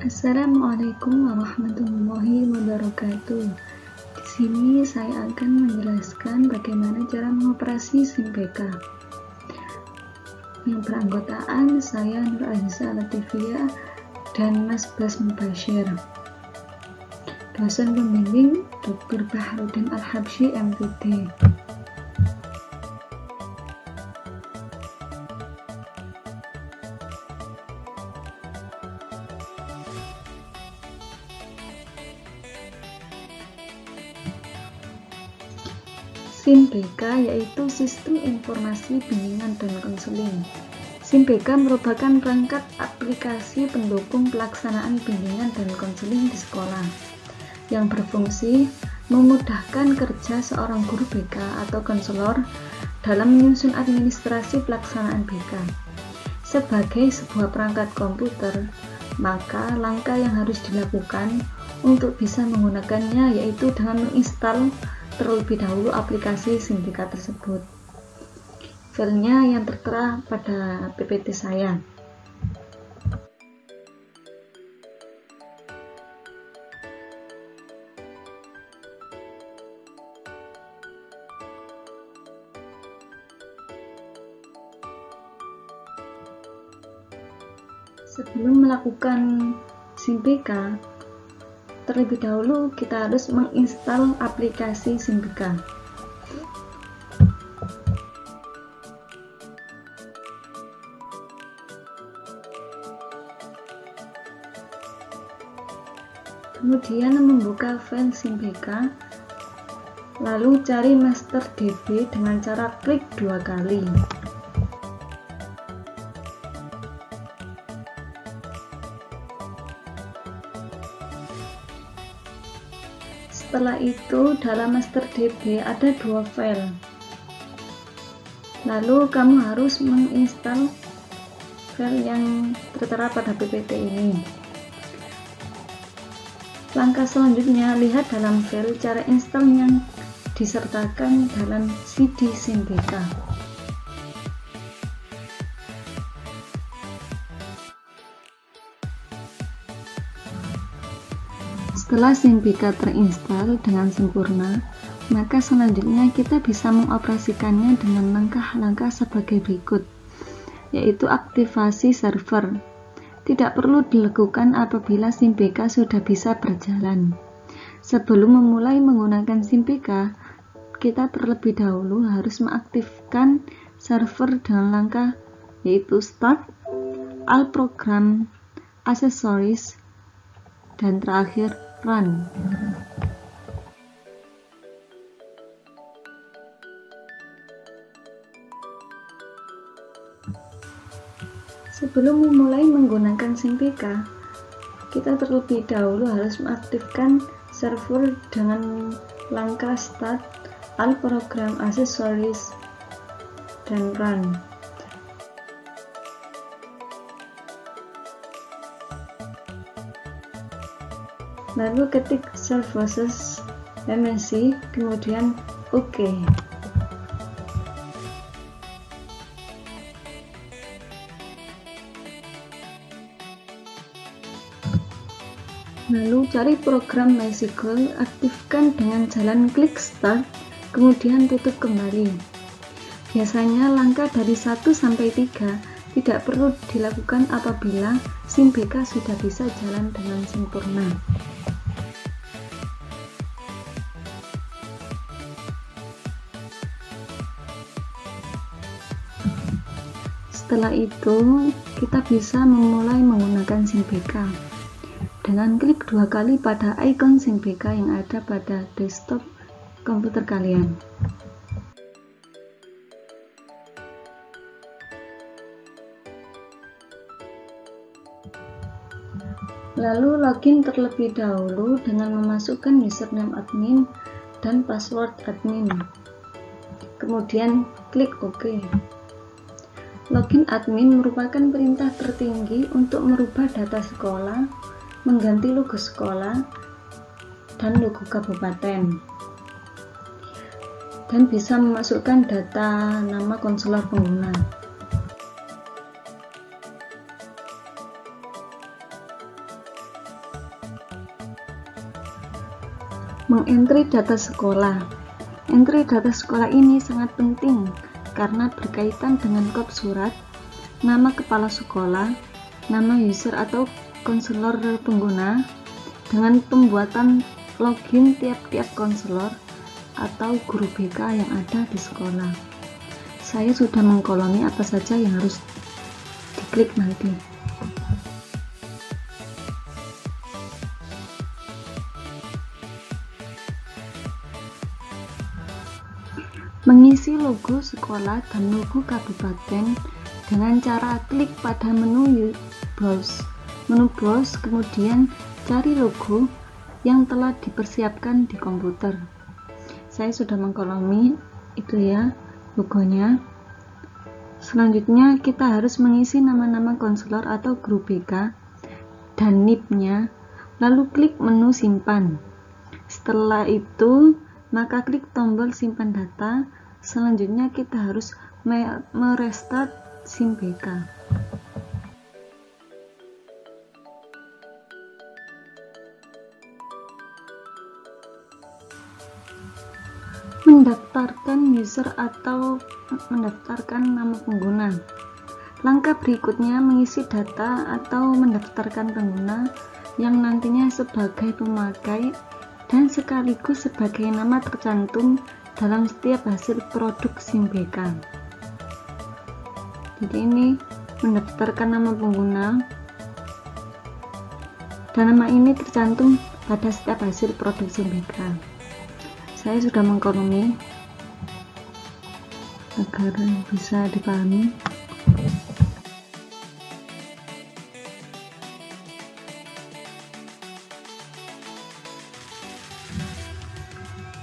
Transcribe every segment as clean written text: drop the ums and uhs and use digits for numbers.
Assalamualaikum warahmatullahi wabarakatuh. Di sini saya akan menjelaskan bagaimana cara mengoperasi SIM BK. Yang beranggotaan saya Nur Aziza Latifia dan Mas Bas Mubashir. Dosen pembimbing Dr. Bahrudin Al-Habsyi MPD. SIM BK yaitu Sistem Informasi Bimbingan dan Konseling. SIM BK merupakan perangkat aplikasi pendukung pelaksanaan bimbingan dan konseling di sekolah yang berfungsi memudahkan kerja seorang guru BK atau konselor dalam menyusun administrasi pelaksanaan BK. Sebagai sebuah perangkat komputer, maka langkah yang harus dilakukan untuk bisa menggunakannya yaitu dengan menginstal terlebih dahulu aplikasi SIM BK tersebut. Filenya yang tertera pada PPT saya. Sebelum melakukan SIM BK, terlebih dahulu kita harus menginstal aplikasi SIM BK. Kemudian membuka file SIM BK, lalu cari master DB dengan cara klik 2 kali. Setelah itu dalam master DB ada 2 file, lalu kamu harus menginstal file yang tertera pada PPT ini. Langkah selanjutnya, lihat dalam file cara install yang disertakan dalam CD SIM BK. Setelah SIM BK terinstall dengan sempurna, maka selanjutnya kita bisa mengoperasikannya dengan langkah-langkah sebagai berikut, yaitu aktivasi server. Tidak perlu dilakukan apabila SIM BK sudah bisa berjalan. Sebelum memulai menggunakan SIM BK, kita terlebih dahulu harus mengaktifkan server dengan langkah yaitu Start, All Program, Accessories, dan terakhir Run. Sebelum memulai menggunakan SIM BK, kita terlebih dahulu harus mengaktifkan server dengan langkah Start, All Program, Accessories, dan Run. Lalu ketik services MSC, kemudian OK. Lalu cari program MySQL, aktifkan dengan jalan klik Start, kemudian tutup kembali. Biasanya langkah dari 1 sampai 3 tidak perlu dilakukan apabila SIM BK sudah bisa jalan dengan sempurna. Setelah itu, kita bisa memulai menggunakan SIM BK dengan klik 2 kali pada ikon SIM BK yang ada pada desktop komputer kalian. Lalu login terlebih dahulu dengan memasukkan username admin dan password admin. Kemudian klik OK. Login admin merupakan perintah tertinggi untuk merubah data sekolah, mengganti logo sekolah, dan logo kabupaten, dan bisa memasukkan data nama konselor pengguna. . Mengentri data sekolah. Entry data sekolah ini sangat penting karena berkaitan dengan kod surat, nama kepala sekolah, nama user atau konselor pengguna, dengan pembuatan login tiap-tiap konselor atau guru BK yang ada di sekolah. Saya sudah mengkoloni apa saja yang harus diklik nanti. Mengisi logo sekolah dan logo kabupaten dengan cara klik pada menu browse, kemudian cari logo yang telah dipersiapkan di komputer. Saya sudah mengkoloni itu ya logonya. Selanjutnya kita harus mengisi nama-nama konselor atau guru BK dan NIP-nya, lalu klik menu simpan. Setelah itu maka klik tombol simpan data. Selanjutnya kita harus merestart SIM BK. Mendaftarkan user atau mendaftarkan nama pengguna. Langkah berikutnya mengisi data atau mendaftarkan pengguna yang nantinya sebagai pemakai dan sekaligus sebagai nama tercantum dalam setiap hasil produk SIM BK. Jadi ini mendaftarkan nama pengguna dan nama ini tercantum pada setiap hasil produk SIM BK. Saya sudah mengkoloni agar bisa dipahami.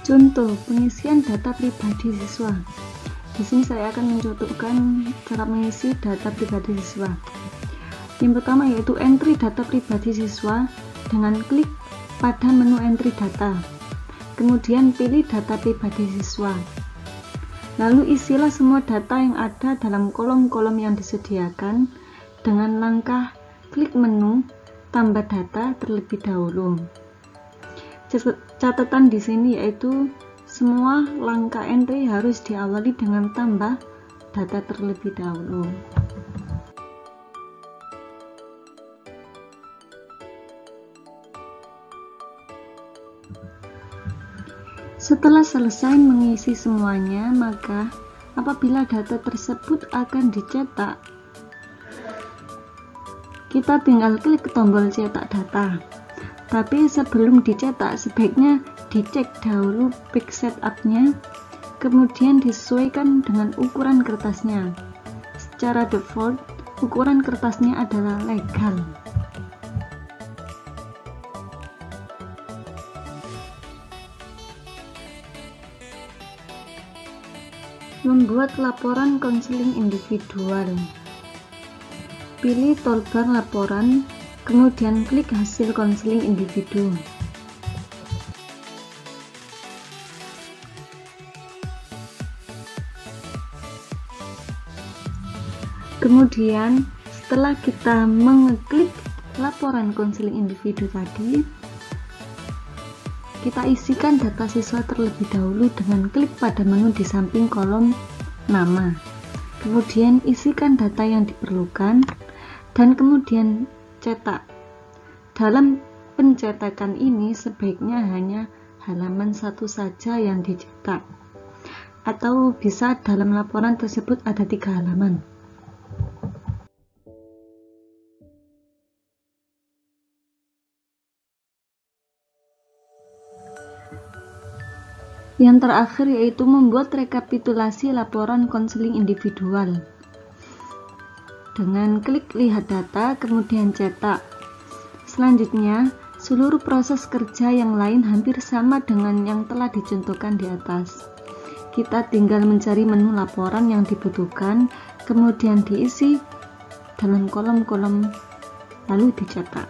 Contoh pengisian data pribadi siswa. Di sini saya akan mencontohkan cara mengisi data pribadi siswa. Yang pertama yaitu entry data pribadi siswa dengan klik pada menu entry data. Kemudian pilih data pribadi siswa. Lalu isilah semua data yang ada dalam kolom-kolom yang disediakan dengan langkah klik menu tambah data terlebih dahulu. Catatan di sini yaitu semua langkah entry harus diawali dengan tambah data terlebih dahulu. Setelah selesai mengisi semuanya, maka apabila data tersebut akan dicetak, kita tinggal klik tombol cetak data. Tapi sebelum dicetak, sebaiknya dicek dahulu back setup-nya, kemudian disesuaikan dengan ukuran kertasnya. Secara default, ukuran kertasnya adalah legal. Membuat laporan konseling individual. Pilih toolbar laporan, kemudian klik hasil konseling individu. Kemudian setelah kita mengeklik laporan konseling individu tadi, kita isikan data siswa terlebih dahulu dengan klik pada menu di samping kolom nama. Kemudian isikan data yang diperlukan dan kemudian cetak. Dalam pencetakan ini sebaiknya hanya halaman satu saja yang dicetak, atau bisa dalam laporan tersebut ada 3 halaman. Yang terakhir yaitu membuat rekapitulasi laporan konseling individual. Dengan klik lihat data, kemudian cetak. Selanjutnya, seluruh proses kerja yang lain hampir sama dengan yang telah dicontohkan di atas. Kita tinggal mencari menu laporan yang dibutuhkan, kemudian diisi dalam kolom-kolom, lalu dicetak.